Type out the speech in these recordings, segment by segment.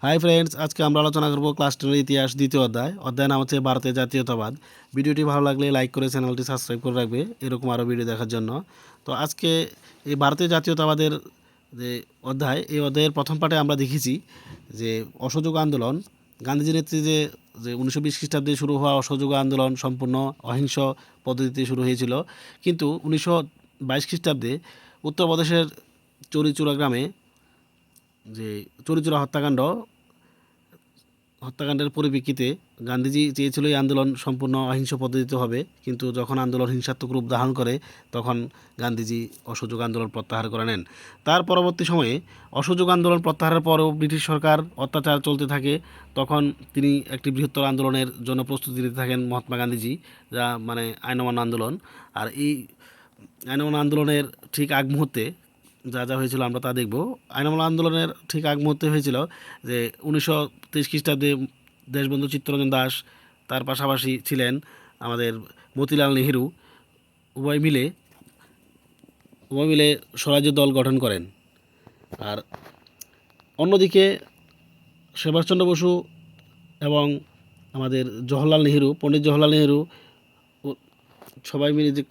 Hi friends, আজকে আমরা আলোচনা করব ক্লাস 10 ইতিহাস দ্বিতীয় অধ্যায় নাম হচ্ছে ভারতের জাতীয়তাবাদ। ভিডিওটি ভালো লাগলে লাইক করে চ্যানেলটি সাবস্ক্রাইব করে রাখবে এরকম আরও ভিডিও দেখার জন্য। তো আজকে এই ভারতীয় জাতীয়তাবাদের যে এই অধ্যায়ের প্রথম পার্টে আমরা দেখেছি যে অসহযোগ আন্দোলন, গান্ধীজির নেতৃত্বে যে 1920 খ্রিস্টাব্দে শুরু হওয়া অসহযোগ আন্দোলন সম্পূর্ণ অহিংস পদ্ধতিতে শুরু হয়েছিল, কিন্তু 1922 খ্রিস্টাব্দে উত্তরপ্রদেশের চৌরিচুরা গ্রামে যে চৌরিচুরা হত্যাকাণ্ডের পরিপ্রেক্ষিতে গান্ধীজি চেয়েছিল এই আন্দোলন সম্পূর্ণ অহিংস পদ্ধতিতে হবে, কিন্তু যখন আন্দোলন হিংসাত্মক রূপ ধারণ করে তখন গান্ধীজি অসহযোগ আন্দোলন প্রত্যাহার করে নেন। তার পরবর্তী সময়ে অসহযোগ আন্দোলন প্রত্যাহারের পরেও ব্রিটিশ সরকার অত্যাচার চলতে থাকে। তখন তিনি একটি বৃহত্তর আন্দোলনের জন্য প্রস্তুতি নিতে থাকেন মহাত্মা গান্ধীজি, যা মানে আইন অমান্য আন্দোলন। আর এই আইন অমান্য আন্দোলনের ঠিক আগ মুহূর্তে যা যা হয়েছিল আমরা তা দেখব। আইন অমান্য আন্দোলনের ঠিক আগ মুহূর্তে হয়েছিল যে 1923 খ্রিস্টাব্দে দেশবন্ধু চিত্তরঞ্জন দাস, তার পাশাপাশি ছিলেন আমাদের মতিলাল নেহেরু, উভয় মিলে স্বরাজ্য দল গঠন করেন। আর অন্যদিকে সুভাষচন্দ্র বসু এবং আমাদের পণ্ডিত জওহরলাল নেহেরু সবাই মিলে যে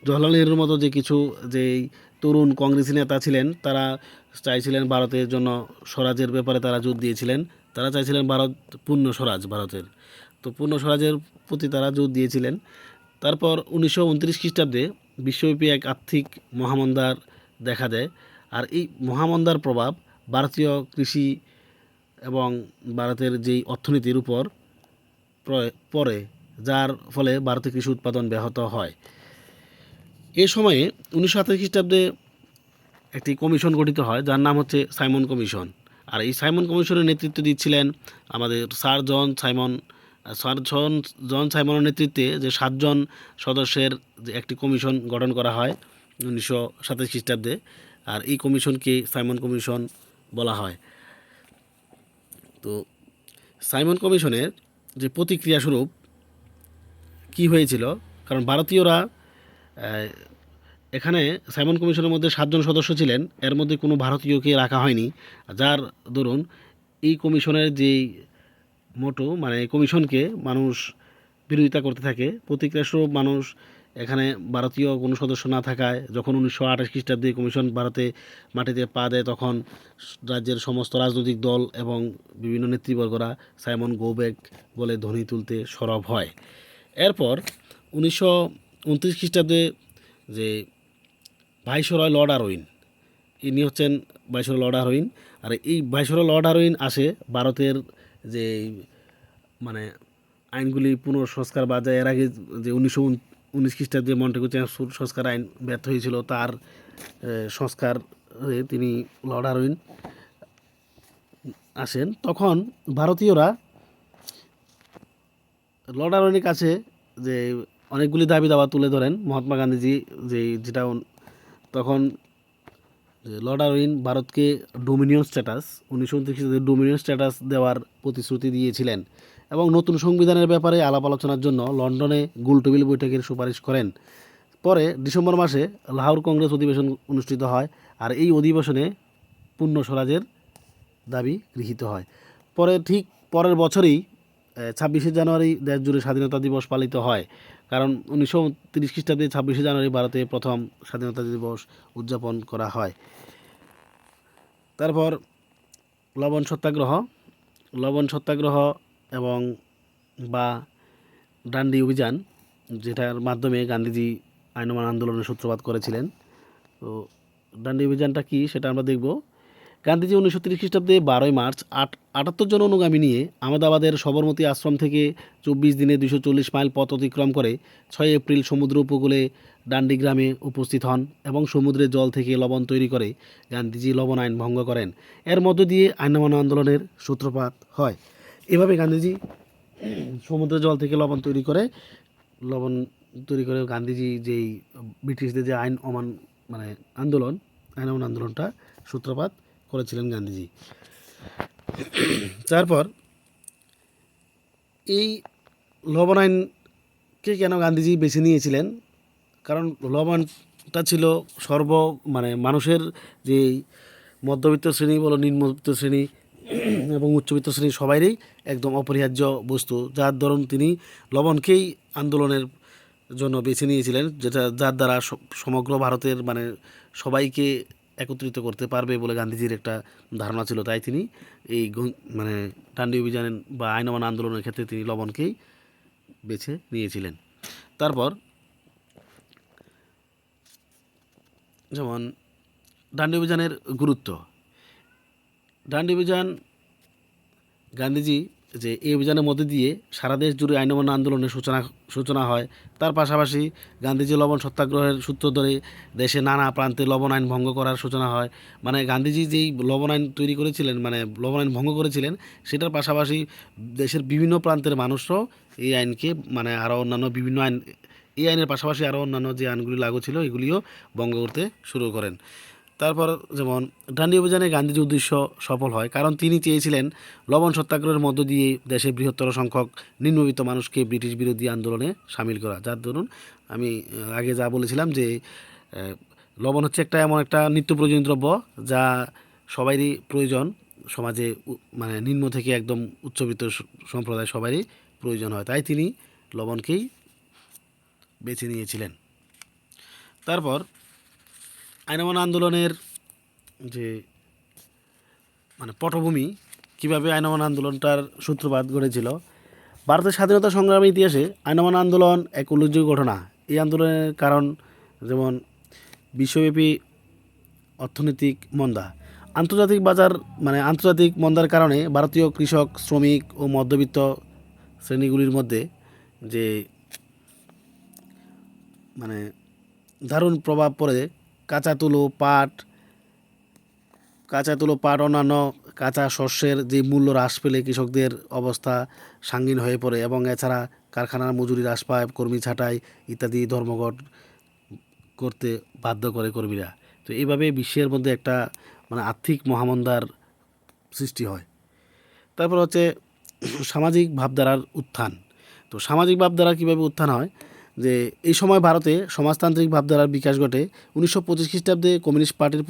জওহরলাল নেহেরুর মতো যে কিছু যেই তরুণ কংগ্রেসি নেতা ছিলেন, তারা চাইছিলেন ভারতের জন্য স্বরাজের ব্যাপারে তারা জোর দিয়েছিলেন। তারা চাইছিলেন ভারত পূর্ণ স্বরাজ, ভারতের তো পূর্ণ স্বরাজের প্রতি তারা জোর দিয়েছিলেন। তারপর 1929 খ্রিস্টাব্দে বিশ্বব্যাপী এক আর্থিক মহামন্দার দেখা দেয়। আর এই মহামন্দার প্রভাব ভারতীয় কৃষি এবং ভারতের যেই অর্থনীতির উপর পড়ে, যার ফলে ভারতে কৃষি উৎপাদন ব্যাহত হয়। এই সময়ে 1928 খ্রিস্টাব্দে একটি কমিশন গঠিত হয় যার নাম হচ্ছে সাইমন কমিশন। আর এই সাইমন কমিশনের নেতৃত্ব দিচ্ছিলেন আমাদের স্যার জন সাইমনের নেতৃত্বে যে 7জন সদস্যের যে একটি কমিশন গঠন করা হয় 1927 খ্রিস্টাব্দে। আর এই কমিশনকে সাইমন কমিশন বলা হয়। তো সাইমন কমিশনের যে প্রতিক্রিয়াস্বরূপ কি হয়েছিল, কারণ ভারতীয়রা এখানে সাইমন কমিশনের মধ্যে 7জন সদস্য ছিলেন, এর মধ্যে কোনো ভারতীয়কে রাখা হয়নি। যার দরুন এই কমিশনের যেই মোটো মানে কমিশনকে মানুষ বিরোধিতা করতে থাকে। প্রতিক্রিয়াস্বরূপ মানুষ এখানে ভারতীয় কোনো সদস্য না থাকায় যখন 1928 খ্রিস্টাব্দে কমিশন ভারতে মাটিতে পা দেয়, তখন রাজ্যের সমস্ত রাজনৈতিক দল এবং বিভিন্ন নেতৃবর্গরা সাইমন গো ব্যাক বলে ধ্বনি তুলতে সরব হয়। এরপর 1929 খ্রিস্টাব্দে যে ভাইসরয় লর্ড আরউইন, ইনি হচ্ছেন ভাইসরয় লর্ড আরউইন। আর এই ভাইসরয় লর্ড আরউইন আসে ভারতের যে মানে আইনগুলি পুনঃসংস্কার বা যায় এর আগে যে 1919 খ্রিস্টাব্দে মন্টেগু চেমস্ফোর্ড সংস্কার আইন ব্যর্থ হয়েছিল, তার সংস্কার তিনি লর্ড আরউইন আসেন। তখন ভারতীয়রা লর্ড আরউইনের কাছে যে অনেকগুলি দাবি দাবা তুলে ধরেন মহাত্মা গান্ধীজি, যেটা তখন লর্ড আরউইন ভারতকে ডোমিনিয়ন স্ট্যাটাস 1929 ডোমিনিয়ন স্ট্যাটাস দেওয়ার প্রতিশ্রুতি দিয়েছিলেন এবং নতুন সংবিধানের ব্যাপারে আলাপ আলোচনার জন্য লন্ডনে গোলটেবিল বৈঠকের সুপারিশ করেন। পরে ডিসেম্বর মাসে লাহোর কংগ্রেস অধিবেশন অনুষ্ঠিত হয়। আর এই অধিবেশনে পূর্ণ স্বরাজের দাবি গৃহীত হয়। ঠিক পরের বছরই 26শে জানুয়ারি দেশ জুড়ে স্বাধীনতা দিবস পালিত হয়। কারণ 1930 খ্রিস্টাব্দে 26শে জানুয়ারি ভারতে প্রথম স্বাধীনতা দিবস উদযাপন করা হয়। তারপর লবণ সত্যাগ্রহ এবং বা ডান্ডি অভিযান, যেটার মাধ্যমে গান্ধীজি আইন অমান্য আন্দোলনের সূত্রপাত করেছিলেন। তো ডান্ডি অভিযানটা কি সেটা আমরা দেখব। গান্ধীজি 1930 খ্রিস্টাব্দে 12ই মার্চ 78 জন অনুগামী নিয়ে আহমেদাবাদের সবরমতী আশ্রম থেকে 24 দিনে 240 মাইল পথ অতিক্রম করে 6 এপ্রিল সমুদ্র উপকূলে ডান্ডি গ্রামে উপস্থিত হন এবং সমুদ্রের জল থেকে লবণ তৈরি করে গান্ধীজি লবণ আইন ভঙ্গ করেন। এর মধ্য দিয়ে আইন অমান্য আন্দোলনের সূত্রপাত হয়। এভাবে গান্ধীজি সমুদ্রের জল থেকে লবণ তৈরি করে গান্ধীজি যেই ব্রিটিশদের যে আইন অমান্য আন্দোলনটা সূত্রপাত করেছিলেন গান্ধীজি। তারপর এই লবণ আইনকে কেন গান্ধীজি বেছে নিয়েছিলেন, কারণ লবণটা ছিল মানুষের যে মধ্যবিত্ত শ্রেণী বলো নিম্নবিত্ত শ্রেণী এবং উচ্চবিত্ত শ্রেণীর সবাইরই একদম অপরিহার্য বস্তু, যার দরুন তিনি লবণকেই আন্দোলনের জন্য বেছে নিয়েছিলেন, যার দ্বারা সমগ্র ভারতের মানে সবাইকে একত্রিত করতে পারবে বলে গান্ধীজির একটা ধারণা ছিল। তাই তিনি এই মানে ডান্ডি অভিযান বা আইন অমান্য আন্দোলনের ক্ষেত্রে তিনি লবণকেই বেছে নিয়েছিলেন। তারপর যেমন ডান্ডি অভিযানের গুরুত্ব, ডান্ডি অভিযান গান্ধীজি যে এই অভিযানের মধ্যে দিয়ে সারা দেশ জুড়ে আইন অমান্য আন্দোলনের সূচনা হয়। তার পাশাপাশি গান্ধীজি লবণ সত্যাগ্রহের সূত্র ধরে দেশে নানা প্রান্তে লবণ আইন ভঙ্গ করার সূচনা হয়। মানে গান্ধীজি যেই লবণ আইন তৈরি করেছিলেন, মানে লবণ আইন ভঙ্গ করেছিলেন, সেটার পাশাপাশি দেশের বিভিন্ন প্রান্তের মানুষরাও এই আইনকে মানে আরও অন্যান্য বিভিন্ন আইন, এই আইনের পাশাপাশি আরও অন্যান্য যে আইনগুলি লাগু ছিল এগুলিও ভঙ্গ করতে শুরু করেন। তারপর যেমন ডান্ডি অভিযানে গান্ধীজির উদ্দেশ্য সফল হয়, কারণ তিনি চেয়েছিলেন লবণ সত্যাগ্রহের মধ্য দিয়ে দেশের বৃহত্তর সংখ্যক নিম্নবিত্ত মানুষকে ব্রিটিশ বিরোধী আন্দোলনে সামিল করা। যার দরুন আমি আগে যা বলেছিলাম যে লবণ হচ্ছে এমন একটা নিত্য প্রয়োজনীয় দ্রব্য যা সবারই প্রয়োজন, সমাজে মানে নিম্ন থেকে একদম উচ্চবিত্ত সম্প্রদায় সবারই প্রয়োজন হয়, তাই তিনি লবণকেই বেছে নিয়েছিলেন। তারপর আইন অমান্য আন্দোলনের যে মানে পটভূমি, কীভাবে আইন অমান্য আন্দোলনটার সূত্রপাত ঘটেছিল। ভারতের স্বাধীনতা সংগ্রামের ইতিহাসে আইন অমান্য আন্দোলন এক উল্লেখযোগ্য ঘটনা। এই আন্দোলনের কারণ যেমন বিশ্বব্যাপী অর্থনৈতিক মন্দা, আন্তর্জাতিক মন্দার কারণে ভারতীয় কৃষক, শ্রমিক ও মধ্যবিত্ত শ্রেণীগুলির মধ্যে যে মানে দারুণ প্রভাব পড়ে। কাঁচা তুলো, পাট অন্যান্য কাঁচা শস্যের যে মূল্য হ্রাস পেলে কৃষকদের অবস্থা সাঙ্গীন হয়ে পড়ে, এবং এছাড়া কারখানার মজুরি হ্রাস পায়, কর্মী ছাঁটাই ইত্যাদি ধর্মঘট করতে বাধ্য করে কর্মীরা। তো এইভাবে বিশ্বের মধ্যে একটা মানে আর্থিক মহামন্দার সৃষ্টি হয়। তারপর হচ্ছে সামাজিক ভাবধারার উত্থান। তো সামাজিক ভাবধারা কীভাবে উত্থান হয়, যে এই সময় ভারতে সমাজতান্ত্রিক ভাবধারার বিকাশ ঘটে। 1925 খ্রিস্টাব্দে কমিউনিস্ট পার্টির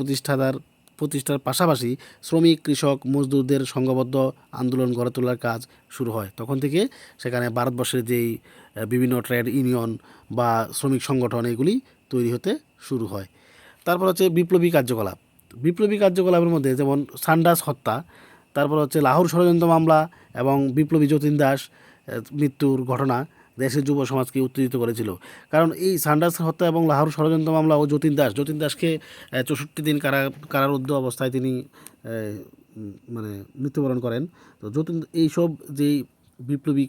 প্রতিষ্ঠার পাশাপাশি শ্রমিক, কৃষক, মজদুরদের সংঘবদ্ধ আন্দোলন গড়ে তোলার কাজ শুরু হয়। তখন থেকে সেখানে ভারতবর্ষের যেই বিভিন্ন ট্রেড ইউনিয়ন বা শ্রমিক সংগঠন এগুলি তৈরি হতে শুরু হয়। তারপর হচ্ছে বিপ্লবী কার্যকলাপের মধ্যে যেমন সান্ডাস হত্যা, তারপর হচ্ছে লাহোর ষড়যন্ত্র মামলা এবং বিপ্লবী যতীন দাস মৃত্যুর ঘটনা দেশের যুব সমাজকে উত্তেজিত করেছিল। কারণ এই সান্ডাস হত্যা এবং লাহোর ষড়যন্ত্র মামলা ও যতীন দাসকে 64 দিন কারারুদ্ধ অবস্থায় তিনি মানে মৃত্যুবরণ করেন। তো এইসব যেই বিপ্লবী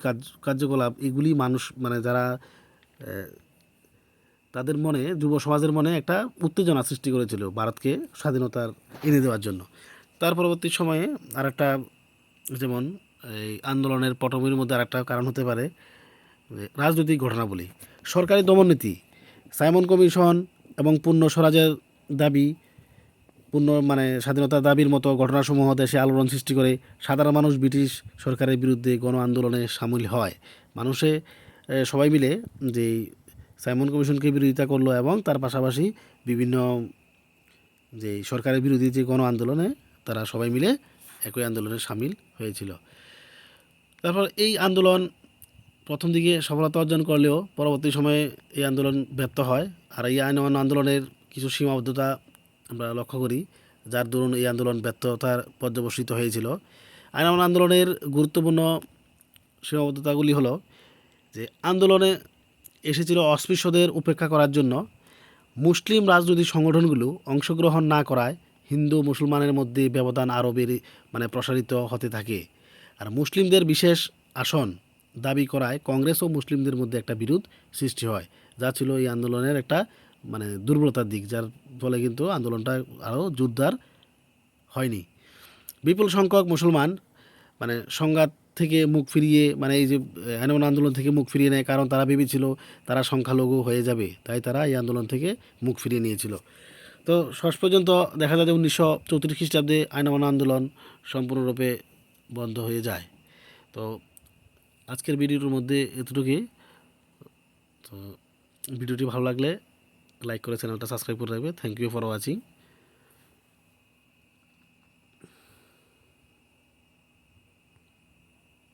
কার্যকলাপ এগুলি মানুষ মানে যারা তাদের মনে, যুব সমাজের মনে একটা উত্তেজনা সৃষ্টি করেছিল ভারতকে স্বাধীনতার এনে দেওয়ার জন্য। তার পরবর্তী সময়ে আরেকটা যেমন এই আন্দোলনের পটভূমির মধ্যে আরেকটা কারণ হতে পারে রাজনৈতিক ঘটনাবলী, সরকারি দমননীতি, সাইমন কমিশন এবং পূর্ণ স্বরাজের দাবি, স্বাধীনতার দাবির মতো ঘটনাসমূহ দেশে আলোড়ন সৃষ্টি করে। সাধারণ মানুষ ব্রিটিশ সরকারের বিরুদ্ধে গণ আন্দোলনে সামিল হয়। সবাই মিলে যে সাইমন কমিশনকে বিরোধিতা করলো এবং তার পাশাপাশি বিভিন্ন যে সরকারের বিরোধী যে গণ আন্দোলনে তারা সবাই মিলে একই আন্দোলনে সামিল হয়েছিল। তারপর এই আন্দোলন প্রথম দিকে সফলতা অর্জন করলেও পরবর্তী সময়ে এই আন্দোলন ব্যর্থ হয়। আর এই আইন অমান্য আন্দোলনের কিছু সীমাবদ্ধতা আমরা লক্ষ্য করি, যার দরুন এই আন্দোলন ব্যর্থতার পর্যবসিত হয়েছিল। আইন অমান্য আন্দোলনের গুরুত্বপূর্ণ সীমাবদ্ধতাগুলি হলো যে আন্দোলনে এসেছিল অস্পৃশ্যদের উপেক্ষা করার জন্য। মুসলিম রাজনৈতিক সংগঠনগুলো অংশগ্রহণ না করায় হিন্দু মুসলমানের মধ্যে ব্যবধান আরও প্রসারিত হতে থাকে। আর মুসলিমদের বিশেষ আসন দাবি করায় কংগ্রেস ও মুসলিমদের মধ্যে একটা বিরোধ সৃষ্টি হয়, যা ছিল এই আন্দোলনের একটা দুর্বলতার দিক, যার ফলে কিন্তু আন্দোলনটা আরও জোরদার হয়নি। বিপুল সংখ্যক মুসলমান সংঘাত থেকে মুখ ফিরিয়ে এই যে আইন অমান্য আন্দোলন থেকে মুখ ফিরিয়ে নেয়, কারণ তারা ভেবেছিল তারা সংখ্যালঘু হয়ে যাবে, তাই তারা এই আন্দোলন থেকে মুখ ফিরিয়ে নিয়েছিল। তো শেষ পর্যন্ত দেখা যায় যে 1934 খ্রিস্টাব্দে আইন অমান্য আন্দোলন সম্পূর্ণরূপে বন্ধ হয়ে যায়। তো আজকের ভিডিওর মধ্যে এতটুকুই। তো ভিডিওটি ভালো লাগলে লাইক করে চ্যানেলটা সাবস্ক্রাইব করে রাখবে। Thank you for watching.